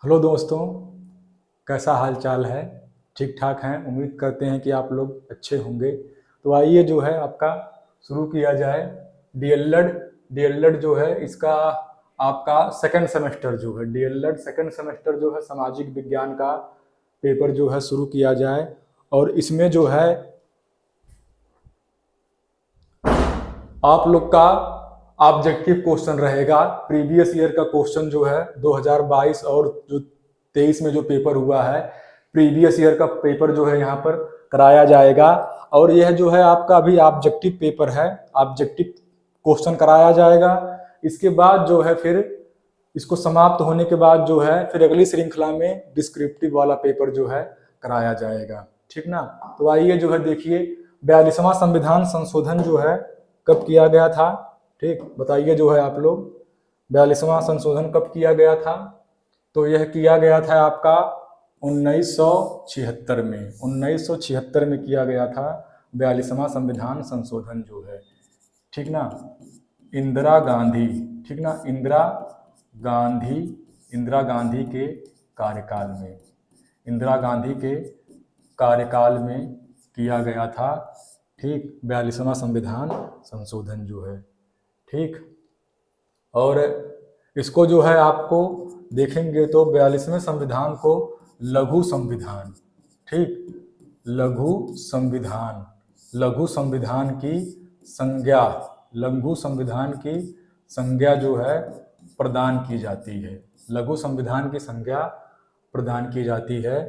Hello दोस्तों, कैसा हाल चाल है? ठीक ठाक हैं। उम्मीद करते हैं कि आप लोग अच्छे होंगे। तो आइए जो है आपका शुरू किया जाए। डीएलएड डीएलएड जो है इसका आपका सेकंड सेमेस्टर जो है, डीएलएड सेकंड सेमेस्टर जो है सामाजिक विज्ञान का पेपर जो है शुरू किया जाए। और इसमें जो है आप लोग का ऑब्जेक्टिव क्वेश्चन रहेगा। प्रीवियस ईयर का क्वेश्चन जो है 2022 और जो 23 में जो पेपर हुआ है, प्रीवियस ईयर का पेपर जो है यहाँ पर कराया जाएगा। और यह जो है आपका अभी ऑब्जेक्टिव पेपर है, ऑब्जेक्टिव क्वेश्चन कराया जाएगा। इसके बाद जो है फिर इसको समाप्त होने के बाद जो है फिर अगली श्रृंखला में डिस्क्रिप्टिव वाला पेपर जो है कराया जाएगा। ठीक ना? तो आइए जो है देखिए, 42वां संविधान संशोधन जो है कब किया गया था? ठीक, बताइए जो है आप लोग, 42वां संशोधन कब किया गया था? तो यह किया गया था आपका 1976 में। 1976 में किया गया था 42वां संविधान संशोधन जो है। ठीक ना? इंदिरा गांधी, ठीक ना, गांधी इंदिरा गांधी के कार्यकाल में, इंदिरा गांधी के कार्यकाल में किया गया था। ठीक, 42वां संविधान संशोधन जो है। ठीक, और इसको जो है आपको देखेंगे तो 42वें संविधान को लघु संविधान, ठीक, लघु संविधान, लघु संविधान की संज्ञा, लघु संविधान की संज्ञा जो है प्रदान की जाती है। लघु संविधान की संज्ञा प्रदान की जाती है।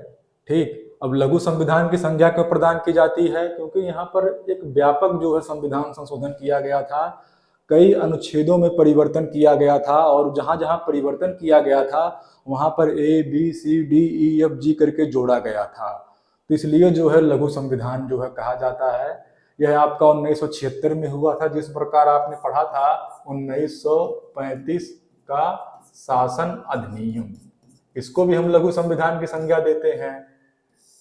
ठीक, अब लघु संविधान की संज्ञा क्यों प्रदान की जाती है? क्योंकि यहाँ पर एक व्यापक जो है संविधान संशोधन किया गया था। कई अनुच्छेदों में परिवर्तन किया गया था और जहां जहां परिवर्तन किया गया था वहां पर ABCDEFG करके जोड़ा गया था। तो इसलिए जो है लघु संविधान जो है कहा जाता है। यह आपका 1976 में हुआ था। जिस प्रकार आपने पढ़ा था 1935 का शासन अधिनियम, इसको भी हम लघु संविधान की संज्ञा देते हैं।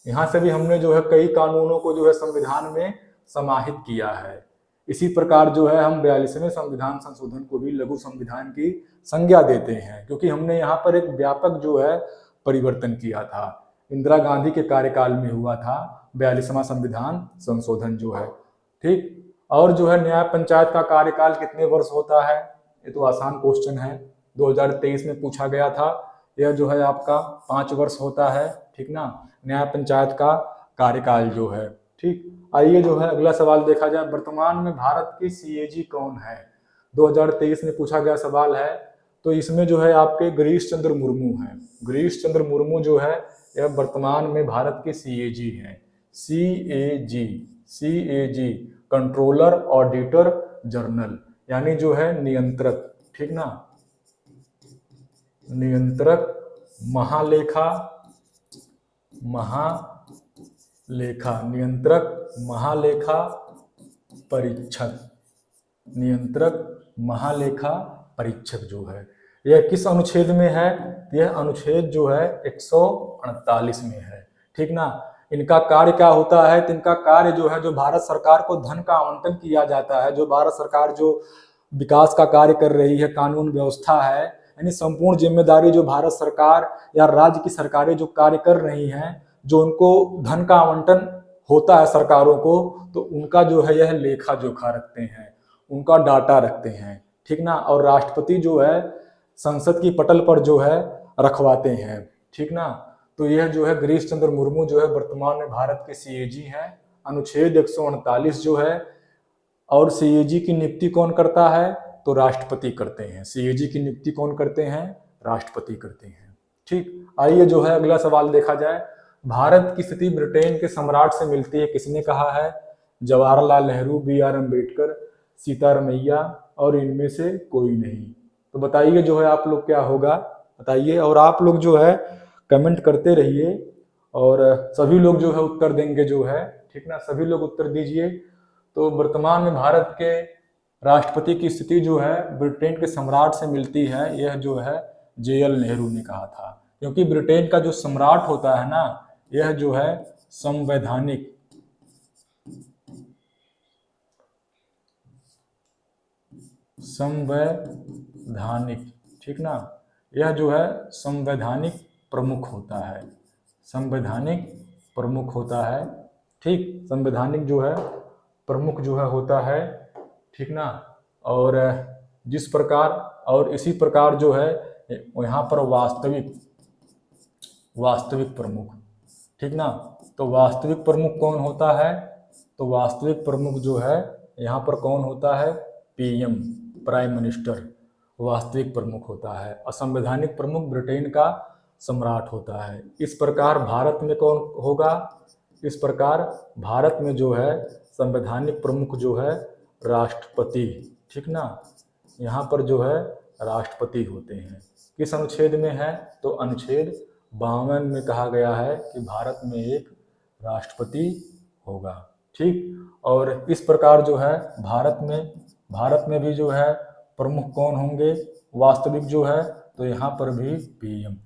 यहाँ से भी हमने जो है कई कानूनों को जो है संविधान में समाहित किया है। इसी प्रकार जो है हम 42वें संविधान संशोधन को भी लघु संविधान की संज्ञा देते हैं, क्योंकि हमने यहाँ पर एक व्यापक जो है परिवर्तन किया था। इंदिरा गांधी के कार्यकाल में हुआ था 42वां संविधान संशोधन जो है। ठीक, और जो है न्याय पंचायत का कार्यकाल कितने वर्ष होता है? ये तो आसान क्वेश्चन है, 2023 में पूछा गया था। यह जो है आपका 5 वर्ष होता है। ठीक ना, न्याय पंचायत का कार्यकाल जो है। ठीक, आइए जो है अगला सवाल देखा जाए। वर्तमान में भारत की सीएजी कौन है? 2023 में पूछा गया सवाल है। तो इसमें जो है आपके गिरीश चंद्र मुर्मू हैं। गिरीश चंद्र मुर्मू जो है यह वर्तमान में भारत के सीएजी हैं। CAG, CAG controller auditor general, यानी जो है नियंत्रक। ठीक ना, नियंत्रक, महालेखा, महालेखा, नियंत्रक, महालेखा परीक्षक, नियंत्रक, महालेखा परीक्षक जो है। यह किस अनुच्छेद में है? यह अनुच्छेद जो है 148 में है। ठीक ना, इनका कार्य क्या होता है? तो इनका कार्य जो है, जो भारत सरकार को धन का आवंटन किया जाता है, जो भारत सरकार जो विकास का कार्य कर रही है, कानून व्यवस्था है, यानी संपूर्ण जिम्मेदारी जो भारत सरकार या राज्य की सरकारें जो कार्य कर रही हैं, जो उनको धन का आवंटन होता है सरकारों को, तो उनका जो है यह लेखा जोखा रखते हैं, उनका डाटा रखते हैं। ठीक ना, और राष्ट्रपति जो है संसद की पटल पर जो है रखवाते हैं। ठीक ना, तो यह जो है गिरीश चंद्र मुर्मू जो है वर्तमान में भारत के सीएजी हैं। अनुच्छेद 148 जो है, और सीएजी की नियुक्ति कौन करता है? तो राष्ट्रपति करते हैं। सीएजी की नियुक्ति कौन करते हैं? राष्ट्रपति करते हैं। ठीक, आइए जो है अगला सवाल देखा जाए। भारत की स्थिति ब्रिटेन के सम्राट से मिलती है, किसने कहा है? जवाहरलाल नेहरू, BR अम्बेडकर, सीतारमैया, और इनमें से कोई नहीं। तो बताइए जो है आप लोग क्या होगा, बताइए। और आप लोग जो है कमेंट करते रहिए और सभी लोग जो है उत्तर देंगे जो है। ठीक ना, सभी लोग उत्तर दीजिए। तो वर्तमान में भारत के राष्ट्रपति की स्थिति जो है ब्रिटेन के सम्राट से मिलती है, यह जो है JL नेहरू ने कहा था। क्योंकि ब्रिटेन का जो सम्राट होता है ना, यह जो है संवैधानिक, संवैधानिक, ठीक ना, यह जो है संवैधानिक प्रमुख होता है, संवैधानिक प्रमुख होता है। ठीक, संवैधानिक जो है प्रमुख जो है होता है, ठीक ना। और जिस प्रकार और इसी प्रकार जो है यहाँ पर वास्तविक प्रमुख, ठीक ना। तो वास्तविक प्रमुख कौन होता है? तो वास्तविक प्रमुख जो है यहाँ पर कौन होता है? पीएम, प्राइम मिनिस्टर वास्तविक प्रमुख होता है। असंवैधानिक प्रमुख ब्रिटेन का सम्राट होता है। इस प्रकार भारत में कौन होगा? इस प्रकार भारत में जो है संवैधानिक प्रमुख जो है राष्ट्रपति, ठीक ना। यहाँ पर जो है राष्ट्रपति होते हैं। किस अनुच्छेद में है? तो अनुच्छेद 52 में कहा गया है कि भारत में एक राष्ट्रपति होगा। ठीक, और इस प्रकार जो है भारत में भी जो है प्रमुख कौन होंगे? वास्तविक जो है, तो यहाँ पर भी पीएम।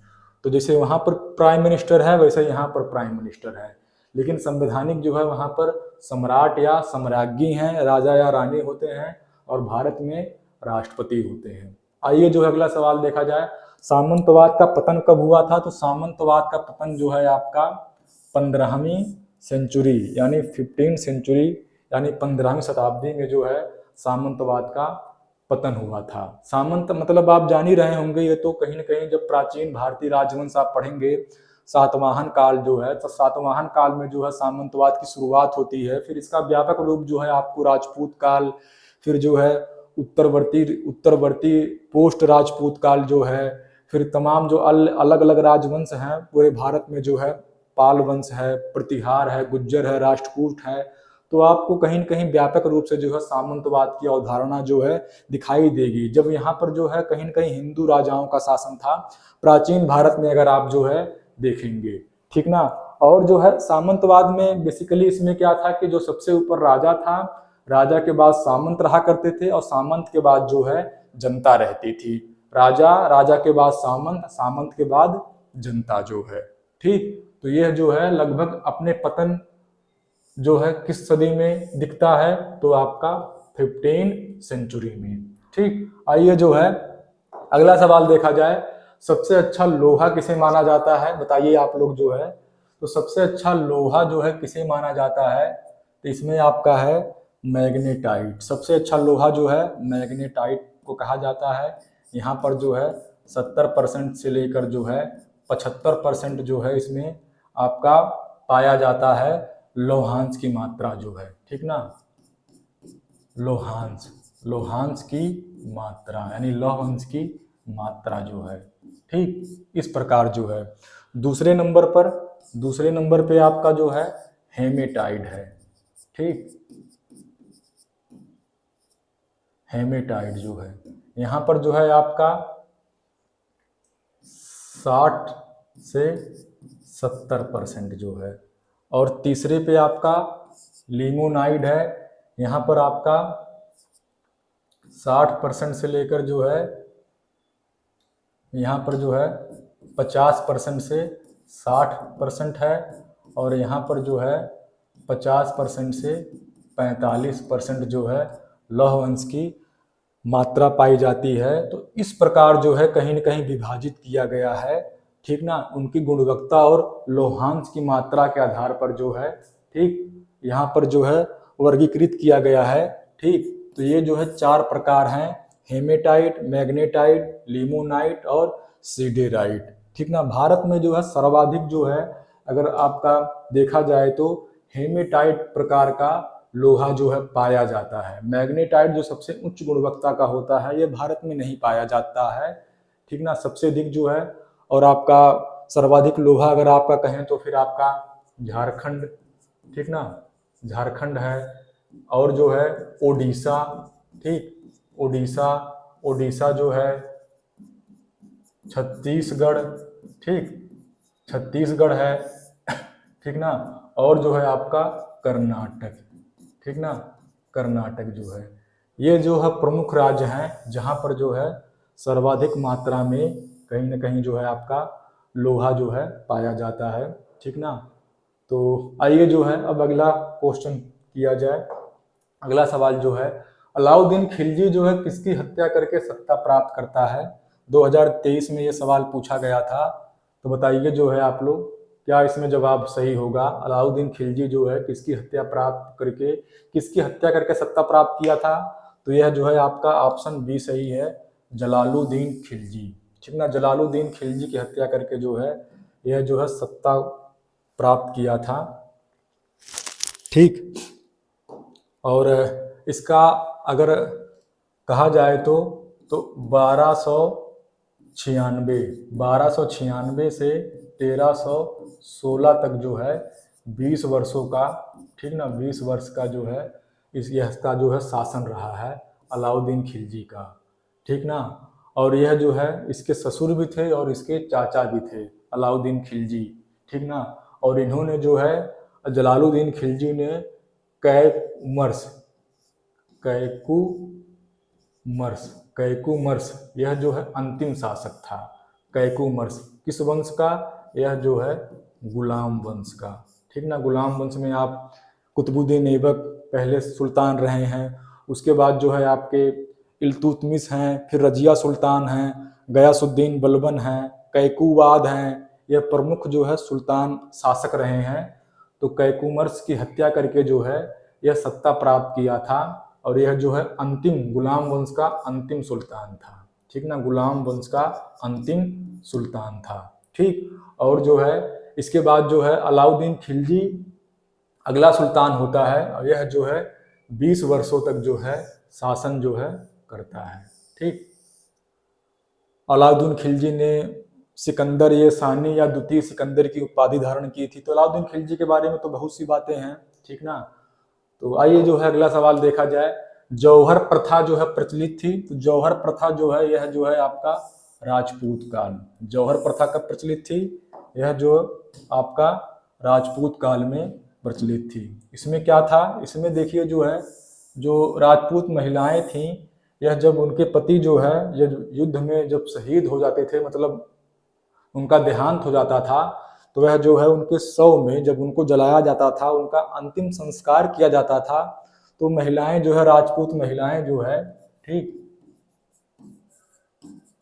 तो जैसे वहाँ पर प्राइम मिनिस्टर है वैसे यहाँ पर प्राइम मिनिस्टर है, लेकिन संवैधानिक जो है वहाँ पर सम्राट या सम्राज्ञी हैं, राजा या रानी होते हैं, और भारत में राष्ट्रपति होते हैं। आइए जो है अगला सवाल देखा जाए, सामंतवाद का पतन कब हुआ था? तो सामंतवाद का पतन जो है आपका 15वीं सेंचुरी यानी 15 सेंचुरी यानी 15वीं शताब्दी में जो है सामंतवाद का पतन हुआ था। सामंत मतलब आप जान ही रहे होंगे, ये तो कहीं न कहीं जब प्राचीन भारतीय राजवंश आप पढ़ेंगे, सातवाहन काल जो है, तो सातवाहन काल में जो है सामंतवाद की शुरुआत होती है। फिर इसका व्यापक रूप जो है आपको राजपूत काल, फिर जो है उत्तरवर्ती पोस्ट राजपूत काल जो है, फिर तमाम जो अलग अलग राजवंश हैं पूरे भारत में जो है, पाल वंश है, प्रतिहार है, गुज्जर है, राष्ट्रकूट है, तो आपको कहीं न कहीं व्यापक रूप से जो है सामंतवाद की अवधारणा जो है दिखाई देगी। जब यहाँ पर जो है कहीं न कहीं हिंदू राजाओं का शासन था प्राचीन भारत में, अगर आप जो है देखेंगे, ठीक ना। और जो है सामंतवाद में बेसिकली इसमें क्या था कि जो सबसे ऊपर राजा था, राजा के बाद सामंत रहा करते थे, और सामंत के बाद जो है जनता रहती थी। राजा के बाद सामंत, सामंत के बाद जनता जो है। ठीक, तो यह जो है लगभग अपने पतन जो है किस सदी में दिखता है? तो आपका 15 सेंचुरी में। ठीक, आइए जो है अगला सवाल देखा जाए, सबसे अच्छा लोहा किसे माना जाता है? बताइए आप लोग जो है, तो सबसे अच्छा लोहा जो है किसे माना जाता है? तो इसमें आपका है मैग्नेटाइट। सबसे अच्छा लोहा जो है मैग्नेटाइट को कहा जाता है। यहाँ पर जो है 70% से लेकर जो है 75% जो है इसमें आपका पाया जाता है लोहांश की मात्रा जो है, ठीक ना। लोहांश की मात्रा यानी लौह की मात्रा जो है, ठीक। इस प्रकार जो है दूसरे नंबर पे आपका जो है हेमेटाइट है। ठीक, हेमेटाइट जो है यहाँ पर जो है आपका 60 से 70% जो है। और तीसरे पे आपका लिमोनाइड है, यहाँ पर आपका 60% से लेकर जो है यहाँ पर जो है 50% से 60% है, और यहाँ पर जो है 50% से 45% जो है लौह अंश की मात्रा पाई जाती है। तो इस प्रकार जो है कहीं न कहीं विभाजित किया गया है, ठीक ना, उनकी गुणवत्ता और लोहांश की मात्रा के आधार पर जो है, ठीक, यहाँ पर जो है वर्गीकृत किया गया है। ठीक, तो ये जो है 4 प्रकार हैं, हेमेटाइट, मैग्नेटाइट, लिमोनाइट और सीडेराइट, ठीक ना। भारत में जो है सर्वाधिक जो है अगर आपका देखा जाए तो हेमेटाइट प्रकार का लोहा जो है पाया जाता है। मैग्नेटाइट जो सबसे उच्च गुणवत्ता का होता है ये भारत में नहीं पाया जाता है, ठीक ना। सबसे अधिक जो है और आपका सर्वाधिक लोहा अगर आपका कहें तो फिर आपका झारखंड, ठीक ना, झारखंड है, और जो है ओडिशा, ठीक, ओडिशा जो है, छत्तीसगढ़, ठीक, छत्तीसगढ़ है, ठीक ना, और जो है आपका कर्नाटक, ठीक ना, कर्नाटक जो है। ये जो है प्रमुख राज्य हैं जहाँ पर जो है सर्वाधिक मात्रा में कहीं ना कहीं जो है आपका लोहा जो है पाया जाता है, ठीक ना। तो आइए जो है अब अगला क्वेश्चन किया जाए। अगला सवाल जो है, अलाउद्दीन खिलजी जो है किसकी हत्या करके सत्ता प्राप्त करता है? 2023 में ये सवाल पूछा गया था। तो बताइए जो है आप लोग, क्या इसमें जवाब सही होगा? अलाउद्दीन खिलजी जो है किसकी हत्या करके सत्ता प्राप्त किया था? तो यह जो है आपका ऑप्शन बी सही है, जलालुद्दीन खिलजी। ठीक ना, जलालुद्दीन खिलजी की हत्या करके जो है यह जो है सत्ता प्राप्त किया था। ठीक। और इसका अगर कहा जाए तो 1296 से 1316 तक जो है 20 वर्षों का, ठीक ना, 20 वर्ष का जो है इसका जो है शासन रहा है अलाउद्दीन खिलजी का। ठीक ना, और यह जो है इसके ससुर भी थे और इसके चाचा भी थे, अलाउद्दीन खिलजी। ठीक ना, और इन्होंने जो है जलालुद्दीन खिलजी ने कैकुमर्स यह जो है अंतिम शासक था। कैकुमर्स किस वंश का? यह जो है गुलाम वंश का। ठीक ना, गुलाम वंश में आप कुतुबुद्दीन ऐबक पहले सुल्तान रहे हैं, उसके बाद जो है आपके इल्तुतमिश हैं, फिर रजिया सुल्तान हैं, गयासुद्दीन बलबन हैं, कैकुवाद हैं, यह प्रमुख जो है सुल्तान शासक रहे हैं। तो कैकुमर्स की हत्या करके जो है यह सत्ता प्राप्त किया था, और यह जो है अंतिम गुलाम वंश का अंतिम सुल्तान था। ठीक ना, गुलाम वंश का अंतिम सुल्तान था। ठीक, और जो है इसके बाद जो है अलाउद्दीन खिलजी अगला सुल्तान होता है, और यह जो है 20 वर्षों तक जो है शासन जो है करता है। ठीक, अलाउद्दीन खिलजी ने सिकंदर ये सानी या द्वितीय सिकंदर की उपाधि धारण की थी। तो अलाउद्दीन खिलजी के बारे में तो बहुत सी बातें हैं। ठीक ना, तो आइए जो है अगला सवाल देखा जाए। जौहर प्रथा जो है प्रचलित थी, तो जौहर प्रथा जो है यह जो है आपका राजपूत काल। जौहर प्रथा कब प्रचलित थी? यह जो आपका राजपूत काल में प्रचलित थी। इसमें क्या था? इसमें देखिए जो है जो राजपूत महिलाएं थीं, यह जब उनके पति जो है युद्ध में जब शहीद हो जाते थे, मतलब उनका देहांत हो जाता था, तो वह जो है उनके शव में जब उनको जलाया जाता था, उनका अंतिम संस्कार किया जाता था, तो महिलाएं जो है राजपूत महिलाएं जो है, ठीक,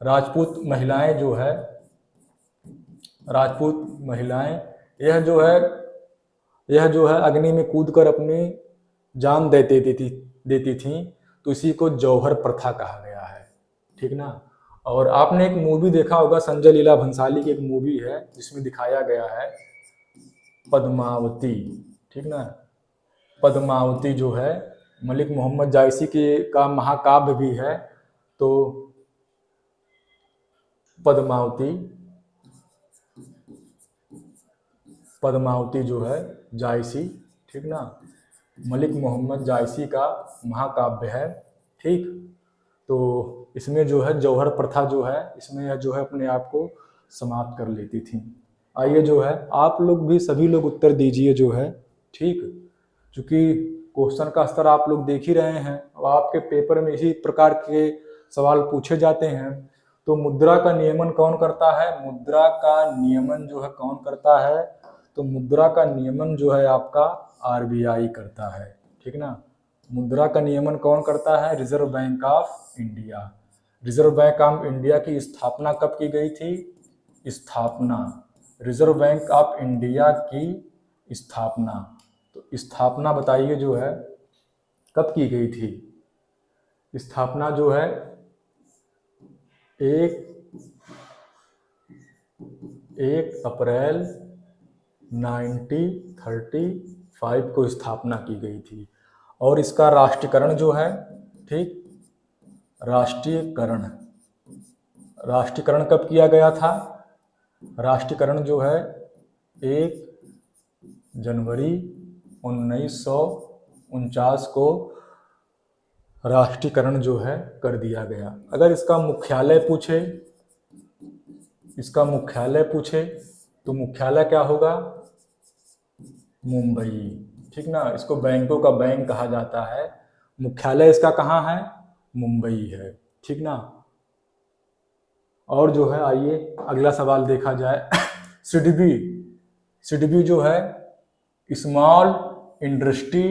राजपूत महिलाएं यह जो है अग्नि में कूदकर अपनी जान देती थी। तो इसी को जौहर प्रथा कहा गया है। ठीक ना, और आपने एक मूवी देखा होगा, संजय लीला भंसाली की एक मूवी है जिसमें दिखाया गया है पद्मावती। ठीक ना, पद्मावती जो है मलिक मोहम्मद जायसी का महाकाव्य भी है। तो पद्मावती जो है जायसी, ठीक ना, मलिक मोहम्मद जायसी का महाकाव्य है। ठीक, तो इसमें जो है जौहर प्रथा जो है, इसमें यह जो है अपने आप को समाप्त कर लेती थी। आइए जो है आप लोग भी सभी लोग उत्तर दीजिए जो है। ठीक, क्योंकि क्वेश्चन का स्तर आप लोग देख ही रहे हैं, और आपके पेपर में इसी प्रकार के सवाल पूछे जाते हैं। तो मुद्रा का नियमन कौन करता है? मुद्रा का नियमन जो है कौन करता है? तो मुद्रा का नियमन जो है आपका आरबीआई करता है। ठीक ना, मुद्रा का नियमन कौन करता है? Reserve bank of India. Reserve bank of India की स्थापना कब की गई थी? रिजर्व बैंक ऑफ इंडिया की स्थापना, तो स्थापना बताइए जो है कब की गई थी? स्थापना जो है 1 अप्रैल 1935 को स्थापना की गई थी। और इसका राष्ट्रीयकरण जो है, ठीक, राष्ट्रीयकरण कब किया गया था? राष्ट्रीयकरण जो है 1 जनवरी 1949 को राष्ट्रीयकरण जो है कर दिया गया। अगर इसका मुख्यालय पूछे तो मुख्यालय क्या होगा? मुंबई। ठीक ना, इसको बैंकों का बैंक कहा जाता है, मुख्यालय इसका कहाँ है? मुंबई है। ठीक ना, और जो है आइए अगला सवाल देखा जाए। सिडबी जो है small industry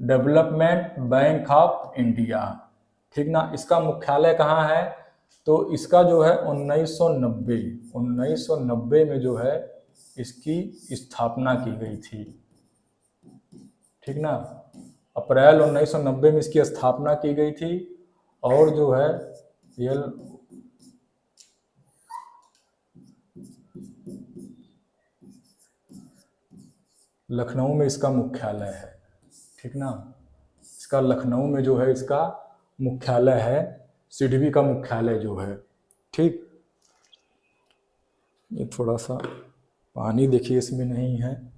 development bank of India. ठीक ना, इसका मुख्यालय कहाँ है? तो इसका जो है 1990 में जो है इसकी स्थापना की गई थी, ठीक ना। अप्रैल 1990 में इसकी स्थापना की गई थी। और जो है ये लखनऊ में इसका मुख्यालय है, ठीक ना। इसका लखनऊ में जो है इसका मुख्यालय है, सिडबी का मुख्यालय जो है, ठीक। ये थोड़ा सा पानी देखिए इसमें नहीं है।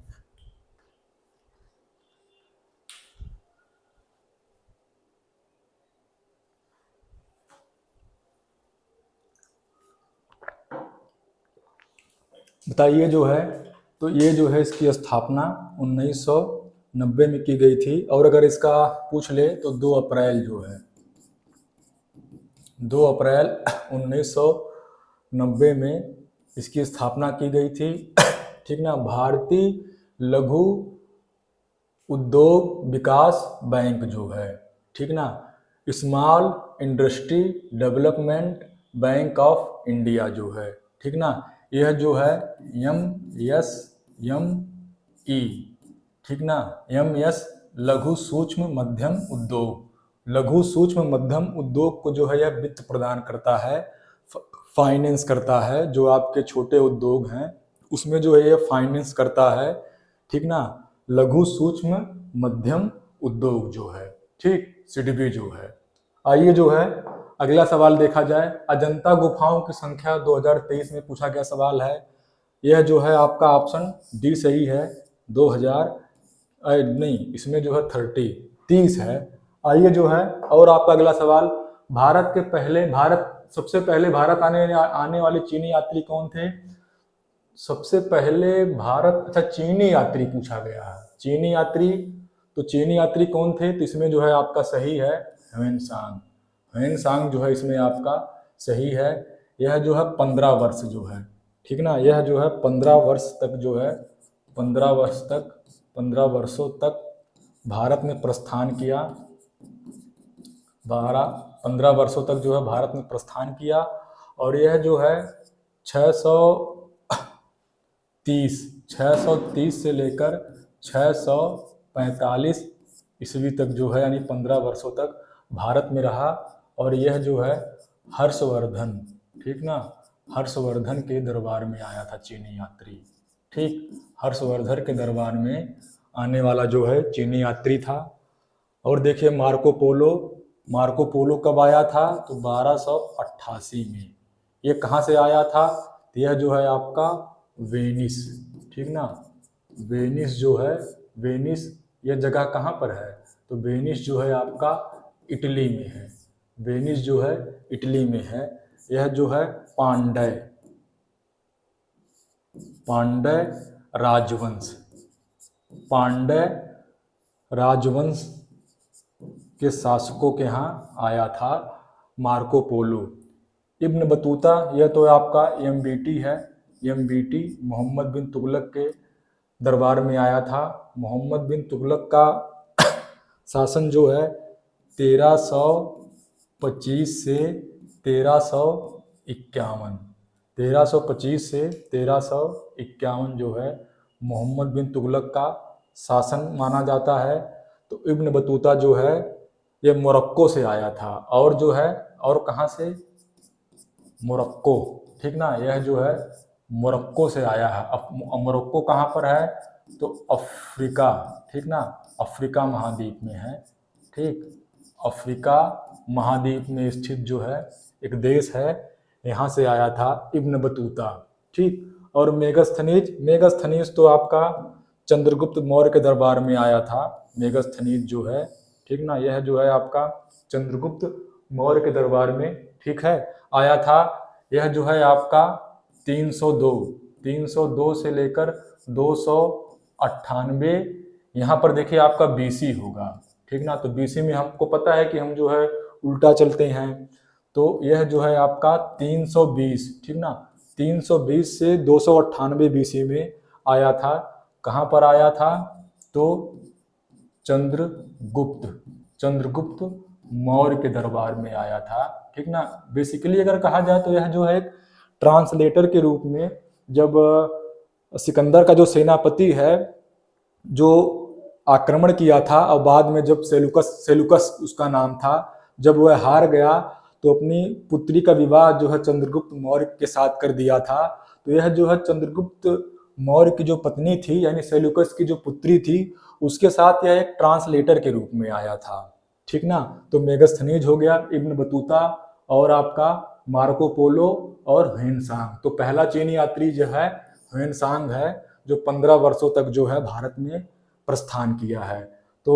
बताइए जो है, तो ये जो है इसकी स्थापना 1990 में की गई थी। और अगर इसका पूछ ले तो 2 अप्रैल जो है 2 अप्रैल 1990 में इसकी स्थापना की गई थी, ठीक ना। भारतीय लघु उद्योग विकास बैंक जो है, ठीक ना, small industry development bank of India जो है, ठीक ना, यह जो है MSME, ठीक ना, MS लघु सूक्ष्म मध्यम उद्योग, लघु सूक्ष्म मध्यम उद्योग को जो है यह वित्त प्रदान करता है, फाइनेंस करता है। जो आपके छोटे उद्योग हैं उसमें जो है ये फाइनेंस करता है, ठीक ना। लघु सूक्ष्म मध्यम उद्योग जो है, ठीक, सिडबी जो है। आइए जो है अगला सवाल देखा जाए। अजंता गुफाओं की संख्या 2023 में पूछा गया सवाल है। यह जो है आपका ऑप्शन डी सही है, 2000 नहीं, इसमें जो है 30 है। आइए जो है और आपका अगला सवाल, सबसे पहले भारत आने वाले चीनी यात्री कौन थे? सबसे पहले भारत, अच्छा चीनी यात्री पूछा गया है, चीनी यात्री, तो चीनी यात्री कौन थे? तो इसमें जो है आपका सही है ह्वेनसांग जो है इसमें आपका सही है। यह जो है 15 वर्ष जो है, ठीक ना, यह जो है 15 वर्ष तक जो है 15 वर्षों तक भारत में प्रस्थान किया। 15 वर्षों तक जो है भारत में प्रस्थान किया। और यह जो है 630 से लेकर 645 ईस्वी तक जो है, यानी 15 वर्षों तक भारत में रहा। और यह जो है हर्षवर्धन, ठीक ना, हर्षवर्धन के दरबार में आया था चीनी यात्री, ठीक, हर्षवर्धन के दरबार में आने वाला जो है चीनी यात्री था। और देखिए मार्को पोलो कब आया था? तो 1288 में। ये कहाँ से आया था? तो यह जो है आपका वेनिस, ठीक ना, वेनिस जो है, वेनिस यह जगह कहाँ पर है? तो वेनिस जो है आपका इटली में है, वेनिस जो है इटली में है। यह जो है पांड्य राजवंश के शासकों के यहाँ आया था मार्को पोलो। इब्न बतूता, यह तो आपका MBT है, MBT मोहम्मद बिन तुगलक के दरबार में आया था। मोहम्मद बिन तुगलक का शासन जो है 1325 से 1351 जो है मोहम्मद बिन तुगलक का शासन माना जाता है। तो इब्न बतूता जो है ये मोरक्को से आया था। और जो है, और कहाँ से? मोरक्को, ठीक ना, यह जो है मोरक्को से आया है। मोरक्को कहाँ पर है? तो अफ्रीका, ठीक ना, अफ्रीका महाद्वीप में है, ठीक, अफ्रीका महाद्वीप में स्थित जो है एक देश है, यहाँ से आया था इब्न बतूता, ठीक। और मेगास्थनीज तो आपका चंद्रगुप्त मौर्य के दरबार में आया था, मेगास्थनीज जो है, ठीक ना, यह जो है आपका चंद्रगुप्त मौर्य के दरबार में, ठीक है, आया था। यह जो है आपका 302 से लेकर 298, यहाँ पर देखिए आपका BC होगा, ठीक ना। तो BC में हमको पता है कि हम जो है उल्टा चलते हैं, तो यह जो है आपका 320, ठीक ना, 320 से 298 BC में आया था। कहाँ पर आया था? तो चंद्रगुप्त मौर्य के दरबार में आया था, ठीक ना। बेसिकली अगर कहा जाए तो यह जो है एक ट्रांसलेटर के रूप में, जब सिकंदर का जो सेनापति है जो आक्रमण किया था और बाद में जब सेलुकस उसका नाम था, जब वह हार गया तो अपनी पुत्री का विवाह जो है चंद्रगुप्त मौर्य के साथ कर दिया था। तो यह जो है चंद्रगुप्त मौर्य की जो पत्नी थी यानी सेलुकस की जो पुत्री थी उसके साथ यह एक ट्रांसलेटर के रूप में आया था, ठीक ना। तो मेगस्थनीज हो गया, इब्न बतूता और आपका मार्को पोलो और ह्वेनसांग। तो पहला चीनी यात्री जो है ह्वेनसांग है जो 15 वर्षों तक जो है भारत में प्रस्थान किया है। तो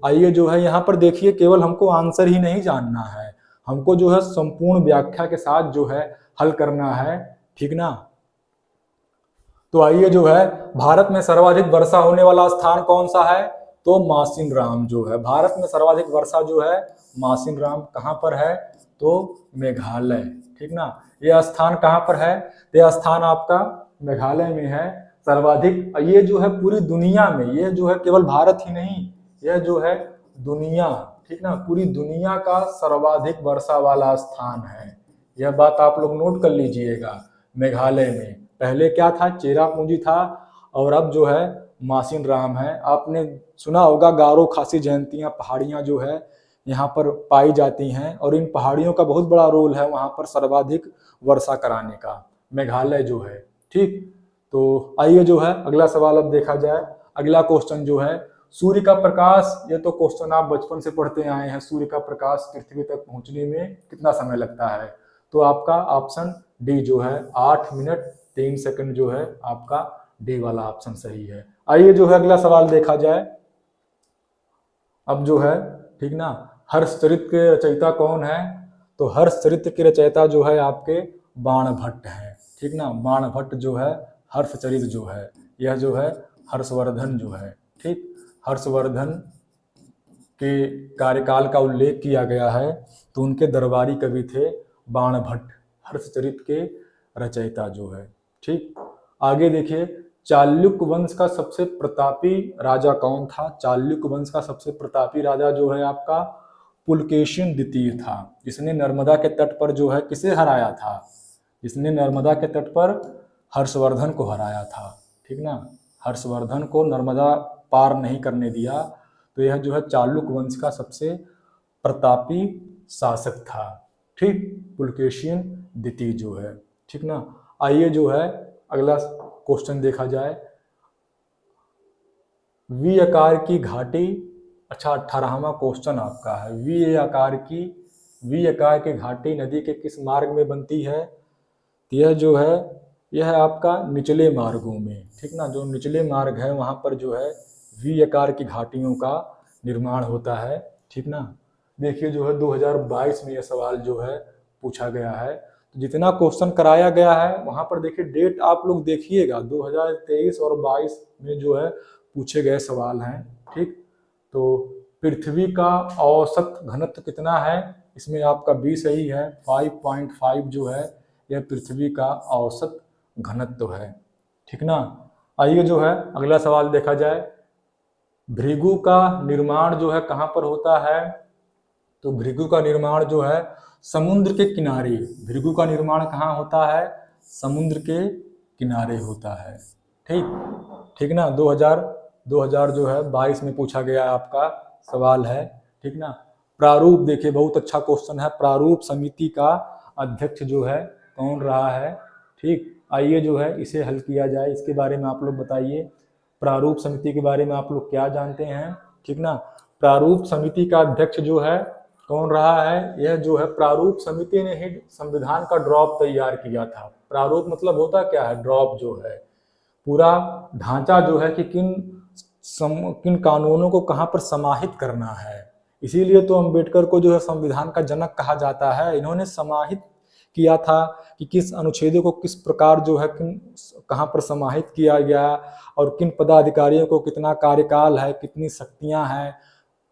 आइए जो है यहाँ पर देखिए, केवल हमको आंसर ही नहीं जानना है, हमको जो है संपूर्ण व्याख्या के साथ जो है हल करना है, ठीक ना। तो आइए जो है भारत में सर्वाधिक वर्षा होने वाला स्थान कौन सा है, तो मासिनराम जो है भारत में सर्वाधिक वर्षा जो है मासिनराम कहाँ पर है, तो मेघालय, ठीक ना। यह स्थान कहाँ पर है, यह स्थान आपका मेघालय में है सर्वाधिक। ये जो है पूरी दुनिया में, यह जो है केवल भारत ही नहीं, यह जो है दुनिया, ठीक ना, पूरी दुनिया का सर्वाधिक वर्षा वाला स्थान है। यह बात आप लोग नोट कर लीजिएगा। मेघालय में पहले क्या था, चेरापूंजी था और अब जो है मासिनराम है। आपने सुना होगा गारो खासी जयंतियां पहाड़ियां जो है यहाँ पर पाई जाती हैं और इन पहाड़ियों का बहुत बड़ा रोल है वहाँ पर सर्वाधिक वर्षा कराने का, मेघालय जो है, ठीक। तो आइए जो है अगला सवाल अब देखा जाए। अगला क्वेश्चन जो है सूर्य का प्रकाश, ये तो क्वेश्चन आप बचपन से पढ़ते आए हैं, सूर्य का प्रकाश पृथ्वी तक पहुंचने में कितना समय लगता है, तो आपका ऑप्शन डी जो है 8 मिनट 3 सेकंड जो है आपका डी वाला ऑप्शन सही है। आइए जो है अगला सवाल देखा जाए। अब जो है, ठीक ना, हर्षचरित के रचयिता कौन है, तो हर्षचरित के रचयिता जो है आपके बाणभट्ट हैं, ठीक ना। बाणभट्ट जो है हर्षचरित जो है, यह जो है हर्षवर्धन जो है, ठीक, हर्षवर्धन के कार्यकाल का उल्लेख किया गया है, तो उनके दरबारी कवि थे बाणभट्ट, हर्षचरित के रचयिता जो है, ठीक। आगे देखिए, चालुक्य वंश का सबसे प्रतापी राजा कौन था, चालुक्य वंश का सबसे प्रतापी राजा जो है आपका पुलकेशिन द्वितीय था। इसने नर्मदा के तट पर जो है किसे हराया था, इसने नर्मदा के तट पर हर्षवर्धन को हराया था, ठीक ना। हर्षवर्धन को नर्मदा पार नहीं करने दिया, तो यह जो है चालुक्य वंश का सबसे प्रतापी शासक था, ठीक, पुलकेशिन द्वितीय जो है, ठीक ना। आइए जो है अगला क्वेश्चन देखा जाए। वी आकार की घाटी, अच्छा 18वां क्वेश्चन आपका है, वी आकार की घाटी नदी के किस मार्ग में बनती है, यह जो है यह आपका निचले मार्गों में, ठीक ना, जो निचले मार्ग है वहां पर जो है वी आकार की घाटियों का निर्माण होता है, ठीक ना। देखिए जो है 2022 में यह सवाल जो है पूछा गया है, तो जितना क्वेश्चन कराया गया है वहां पर देखिए डेट आप लोग देखिएगा, 2023 और 22 में जो है पूछे गए सवाल हैं, ठीक। तो पृथ्वी का औसत घनत्व कितना है, इसमें आपका बी सही है, 5.5 जो है यह पृथ्वी का औसत घनत्व है, ठीक ना। आइए जो है अगला सवाल देखा जाए। भृगु का निर्माण जो है कहाँ पर होता है, तो भृगु का निर्माण जो है समुद्र के किनारे, भृगु का निर्माण कहाँ होता है, समुद्र के किनारे होता है, ठीक, ठीक ना। 2000 जो है 22 में पूछा गया आपका सवाल है, ठीक ना। प्रारूप देखिए बहुत अच्छा क्वेश्चन है, प्रारूप समिति का अध्यक्ष जो है कौन रहा है, ठीक। आइए जो है इसे हल किया जाए, इसके बारे में आप लोग बताइए, प्रारूप समिति के बारे में आप लोग क्या जानते हैं, ठीक ना। प्रारूप समिति का अध्यक्ष जो है कौन रहा है, यह जो है प्रारूप समिति ने ही संविधान का ड्रॉप तैयार किया था। प्रारूप मतलब होता क्या है, ड्रॉप जो है पूरा ढांचा जो है कि किन कानूनों को कहाँ पर समाहित करना है, इसीलिए तो अम्बेडकर को जो है संविधान का जनक कहा जाता है। इन्होंने समाहित किया था कि किस अनुच्छेदों को किस प्रकार जो है कहाँ पर समाहित किया गया और किन पदाधिकारियों को कितना कार्यकाल है, कितनी शक्तियां हैं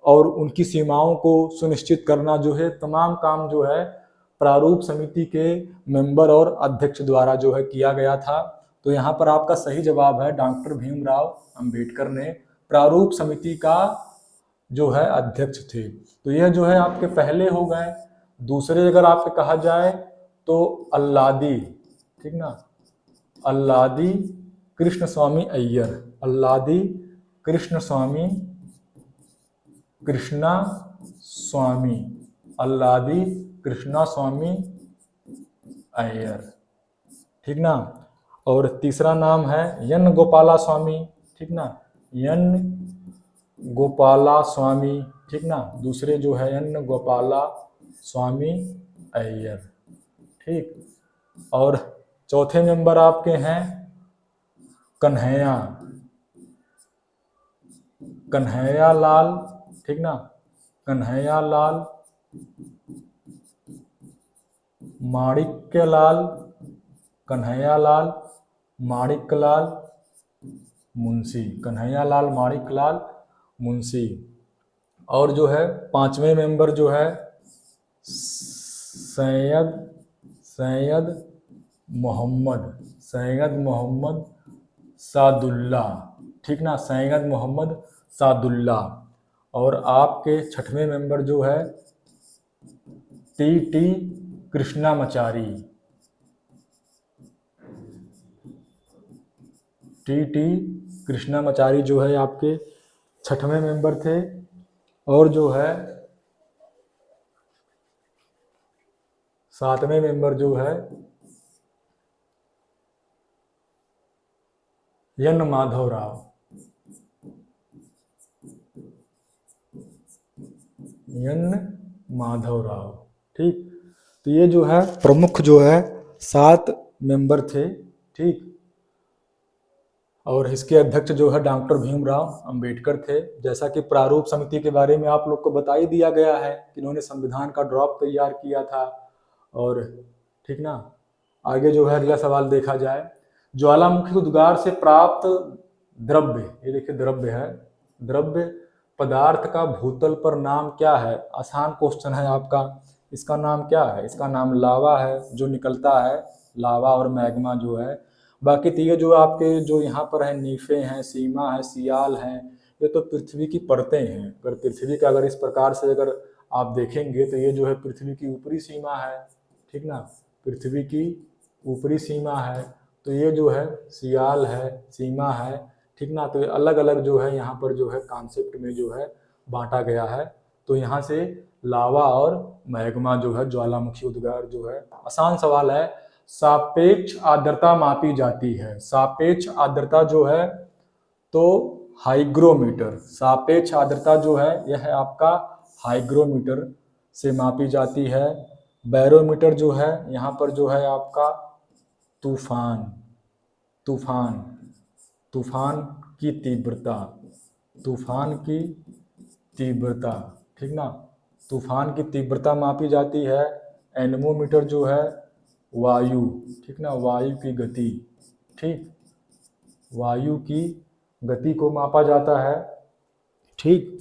और उनकी सीमाओं को सुनिश्चित करना जो है तमाम काम जो है प्रारूप समिति के मेंबर और अध्यक्ष द्वारा जो है किया गया था। तो यहाँ पर आपका सही जवाब है डॉक्टर भीमराव अंबेडकर ने प्रारूप समिति का जो है अध्यक्ष थे। तो यह जो है आपके पहले हो गए दूसरे अगर आपके कहा जाए तो अल्लादी, ठीक ना, अल्लादी कृष्ण स्वामी अय्यर, अल्लादी कृष्ण स्वामी, कृष्णा स्वामी, अल्लादी कृष्णा स्वामी अय्यर, ठीक ना। और तीसरा नाम है यन गोपाला स्वामी, ठीक ना, यन गोपाला स्वामी, ठीक ना, दूसरे जो है यन गोपाला स्वामी अय्यर, ठीक। और चौथे मेंबर आपके हैं कन्हैया, कन्हैया लाल, ठीक ना, कन्हैया लाल माणिक्य लाल, कन्हैया लाल माणिक्य लाल मुंशी, कन्हैया लाल माणिक लाल मुंशी। और जो है पांचवें मेंबर जो है सैयद, सैयद मोहम्मद, सैयद मोहम्मद सादुल्ला, ठीक ना, सैयद मोहम्मद सादुल्ला। और आपके छठवें मेंबर जो है T T Krishnamachari, T T Krishnamachari जो है आपके छठवें मेंबर थे। और जो है सातवें मेंबर जो है यन माधवराव, यन माधवराव, ठीक। तो ये जो है प्रमुख जो है 7 मेंबर थे, ठीक। और इसके अध्यक्ष जो है डॉक्टर भीमराव अंबेडकर थे। जैसा कि प्रारूप समिति के बारे में आप लोग को बता ही दिया गया है कि इन्होंने संविधान का ड्राफ्ट तैयार किया था। और ठीक ना, आगे जो है अगला सवाल देखा जाए, ज्वालामुखी उद्गार से प्राप्त द्रव्य, ये देखिए द्रव्य है, द्रव्य पदार्थ का भूतल पर नाम क्या है? आसान क्वेश्चन है आपका। इसका नाम क्या है? इसका नाम लावा है, जो निकलता है, लावा और मैग्मा जो है। बाकी तो ये जो आपके जो यहाँ पर है नीफे हैं, सीमा है, सियाल हैं, ये तो पृथ्वी की परतें हैं। अगर पृथ्वी का अगर इस प्रकार से अगर आप देखेंगे तो ये जो है पृथ्वी की ऊपरी सीमा है, ठीक ना, पृथ्वी की ऊपरी सीमा है। तो ये जो है सियाल है, सीमा है, ठीक ना। तो ये अलग अलग जो है यहाँ पर जो है कॉन्सेप्ट में जो है बांटा गया है। तो यहाँ से लावा और मैग्मा जो है ज्वालामुखी उद्गार जो है। आसान सवाल है। सापेक्ष आर्द्रता मापी जाती है, सापेक्ष आर्द्रता जो है तो हाइग्रोमीटर, सापेक्ष आर्द्रता जो है यह है आपका हाइग्रोमीटर से मापी जाती है। बैरोमीटर जो है यहाँ पर जो है आपका तूफान, तूफान, तूफान की तीव्रता, तूफान की तीव्रता, ठीक ना, तूफान की तीव्रता मापी जाती है। एनेमोमीटर जो है वायु, ठीक ना, वायु की गति, ठीक, वायु की गति को मापा जाता है, ठीक।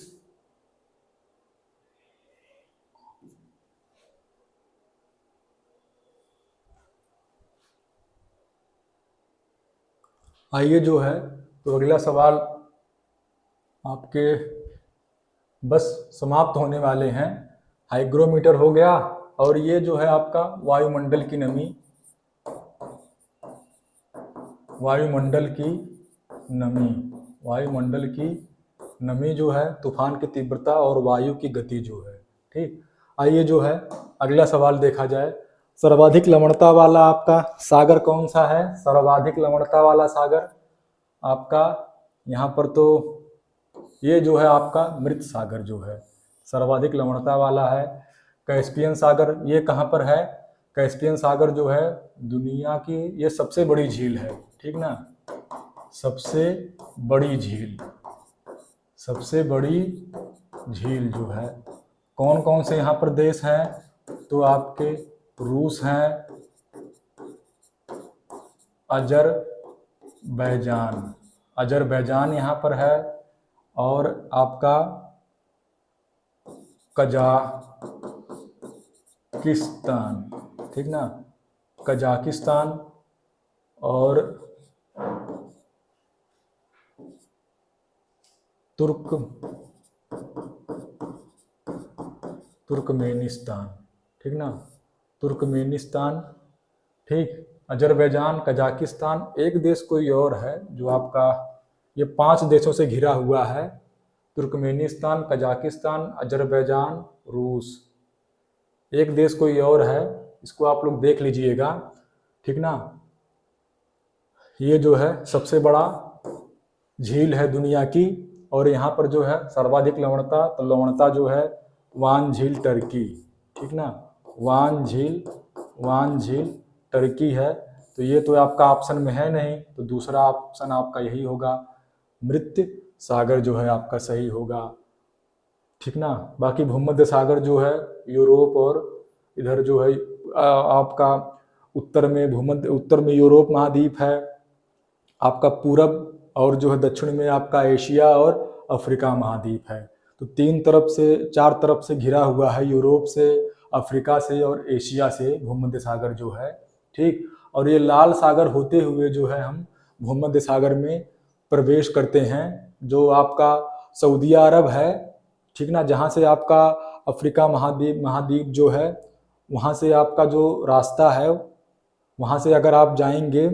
आइए जो है तो अगला सवाल आपके बस समाप्त होने वाले हैं। हाइग्रोमीटर हो गया, और ये जो है आपका वायुमंडल की नमी, वायुमंडल की नमी, वायुमंडल की नमी जो है, तूफान की तीव्रता और वायु की गति जो है, ठीक। आइए जो है अगला सवाल देखा जाए। सर्वाधिक लवणता वाला आपका सागर कौन सा है? सर्वाधिक लवणता वाला सागर आपका यहाँ पर तो ये जो है आपका मृत सागर जो है सर्वाधिक लवणता वाला है। कैस्पियन सागर ये कहाँ पर है? कैस्पियन सागर जो है दुनिया की ये सबसे बड़ी झील है, ठीक ना, सबसे बड़ी झील, सबसे बड़ी झील जो है। कौन कौन से यहाँ पर देश हैं? तो आपके रूस हैं, अजरबैजान, अजरबैजान यहाँ पर है, और आपका कजाकिस्तान, ठीक ना, कजाकिस्तान, और तुर्कमेनिस्तान, ठीक ना, तुर्कमेनिस्तान, ठीक, अजरबैजान, कजाकिस्तान, एक देश कोई और है जो आपका, ये 5 देशों से घिरा हुआ है, तुर्कमेनिस्तान, कजाकिस्तान, अजरबैजान, रूस, एक देश कोई और है, इसको आप लोग देख लीजिएगा, ठीक ना। ये जो है सबसे बड़ा झील है दुनिया की, और यहाँ पर जो है सर्वाधिक लवणता, तो लवणता जो है वान झील टर्की, ठीक ना, वान झील टर्की है। तो ये तो आपका ऑप्शन में है नहीं, तो दूसरा ऑप्शन आपका यही होगा, मृत सागर जो है आपका सही होगा, ठीक ना। बाकी भूमध्य सागर जो है यूरोप, और इधर जो है आपका उत्तर में यूरोप महाद्वीप है, आपका पूरब और जो है दक्षिण में आपका एशिया और अफ्रीका महाद्वीप है। तो 4 तरफ से घिरा हुआ है, यूरोप से, अफ्रीका से और एशिया से भूमध्य सागर जो है, ठीक। और ये लाल सागर होते हुए जो है हम भूमध्य सागर में प्रवेश करते हैं, जो आपका सऊदी अरब है, ठीक ना, जहाँ से आपका अफ्रीका महाद्वीप जो है, वहाँ से आपका जो रास्ता है, वहाँ से अगर आप जाएंगे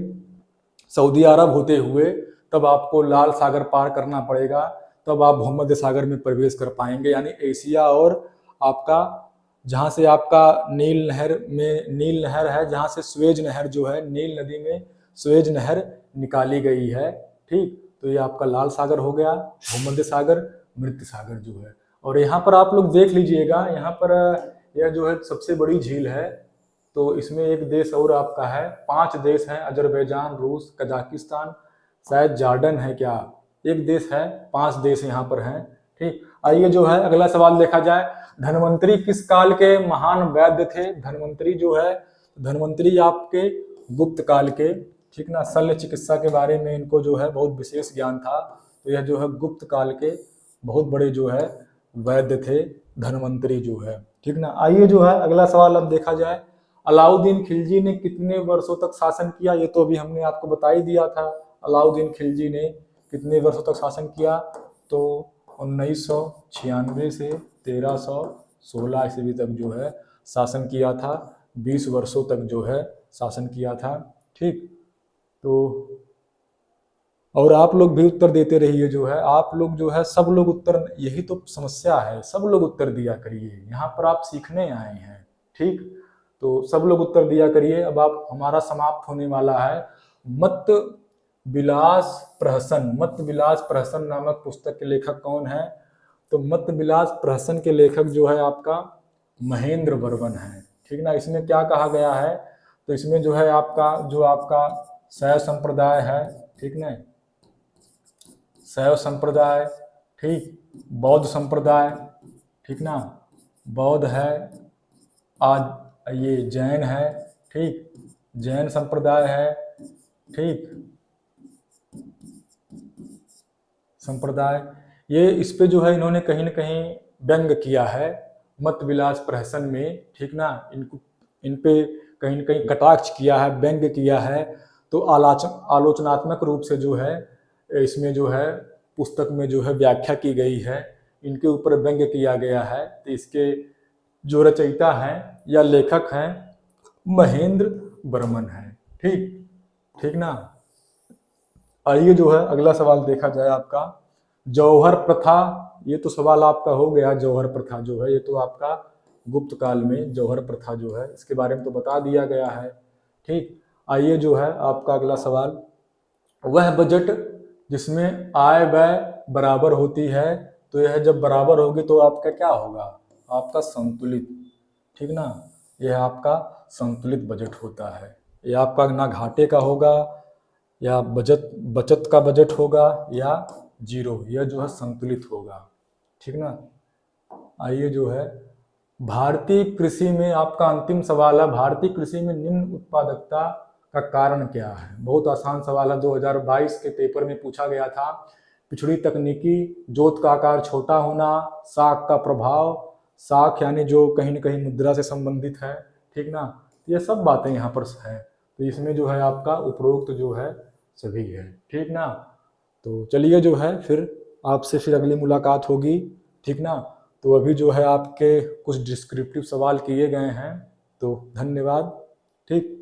सऊदी अरब होते हुए, तब आपको लाल सागर पार करना पड़ेगा, तब आप भूमध्य सागर में प्रवेश कर पाएंगे। यानी एशिया और आपका जहाँ से आपका नील नहर है, जहाँ से स्वेज नहर जो है, नील नदी में स्वेज नहर निकाली गई है, ठीक। तो ये आपका लाल सागर हो गया, भूमध्य सागर, मृत सागर जो है। और यहाँ पर आप लोग देख लीजिएगा, यहाँ पर यह जो है सबसे बड़ी झील है, तो इसमें एक देश और आपका है, 5 देश हैं, अजरबैजान, रूस, कजाकिस्तान, शायद जॉर्डन है क्या, एक देश है, 5 देश यहाँ पर हैं, ठीक। आइए जो है अगला सवाल देखा जाए, धन्वंतरी किस काल के महान वैद्य थे? धन्वंतरी जो है, धन्वंतरी आपके गुप्त काल के, ठीक ना, शल्य चिकित्सा के बारे में इनको जो है बहुत विशेष ज्ञान था, तो यह जो है गुप्त काल के बहुत बड़े जो है वैद्य थे धन्वंतरी जो है, ठीक ना। आइए जो है अगला सवाल अब देखा जाए, अलाउद्दीन खिलजी ने कितने वर्षों तक शासन किया? ये तो अभी हमने आपको बता ही दिया था, अलाउद्दीन खिलजी ने कितने वर्षों तक शासन किया, तो 1996 से 1316 ईस्वी तक जो है शासन किया था, 20 वर्षों तक जो है शासन किया था, ठीक। तो और आप लोग भी उत्तर देते रहिए, जो है आप लोग जो है सब लोग उत्तर, यही तो समस्या है, सब लोग उत्तर दिया करिए, यहाँ पर आप सीखने आए हैं, ठीक। तो सब लोग उत्तर दिया करिए। अब आप हमारा समाप्त होने वाला है। मत विलास प्रहसन नामक पुस्तक के लेखक कौन है? तो मत विलास प्रहसन के लेखक जो है आपका महेंद्र वर्मन है, ठीक ना। इसमें क्या कहा गया है? तो इसमें जो है आपका शैव संप्रदाय है, ठीक ना, शैव संप्रदाय, ठीक, बौद्ध संप्रदाय, ठीक ना, बौद्ध है, आज ये जैन है, ठीक, जैन संप्रदाय है, ठीक, संप्रदाय, ये इस पे जो है इन्होंने कहीं न कहीं व्यंग किया है मत विलास प्रहसन में, ठीक ना, इन पे कहीं न कहीं कटाक्ष किया है, व्यंग किया है। तो आलोचनात्मक रूप से जो है इसमें जो है पुस्तक में जो है व्याख्या की गई है, इनके ऊपर व्यंग किया गया है। तो इसके जो रचयिता हैं या लेखक हैं महेंद्र वर्मन है, ठीक ना। आइए जो है अगला सवाल देखा जाए आपका, जौहर प्रथा, ये तो सवाल आपका हो गया, जौहर प्रथा जो है ये तो आपका गुप्त काल में जौहर प्रथा जो है इसके बारे में तो बता दिया गया है, ठीक। आइए जो है आपका अगला सवाल, वह बजट जिसमें आय व्यय बराबर होती है, तो यह जब बराबर होगी तो आपका क्या होगा? आपका संतुलित, ठीक ना, यह आपका संतुलित बजट होता है। यह आपका ना घाटे का होगा या बचत का बजट होगा या जीरो, यह जो है संतुलित होगा, ठीक ना। आइए जो है भारतीय कृषि में आपका अंतिम सवाल है, भारतीय कृषि में निम्न उत्पादकता का कारण क्या है? बहुत आसान सवाल है, 2022 के पेपर में पूछा गया था। पिछड़ी तकनीकी, जोत का आकार छोटा होना, साख का प्रभाव, साख यानी जो कहीं न कहीं मुद्रा से संबंधित है, ठीक ना, ये सब बातें यहाँ पर है। तो इसमें जो है आपका उपरोक्त जो है सभी है, ठीक ना। तो चलिए जो है फिर आपसे फिर अगली मुलाकात होगी, ठीक ना। तो अभी जो है आपके कुछ डिस्क्रिप्टिव सवाल किए गए हैं, तो धन्यवाद। ठीक।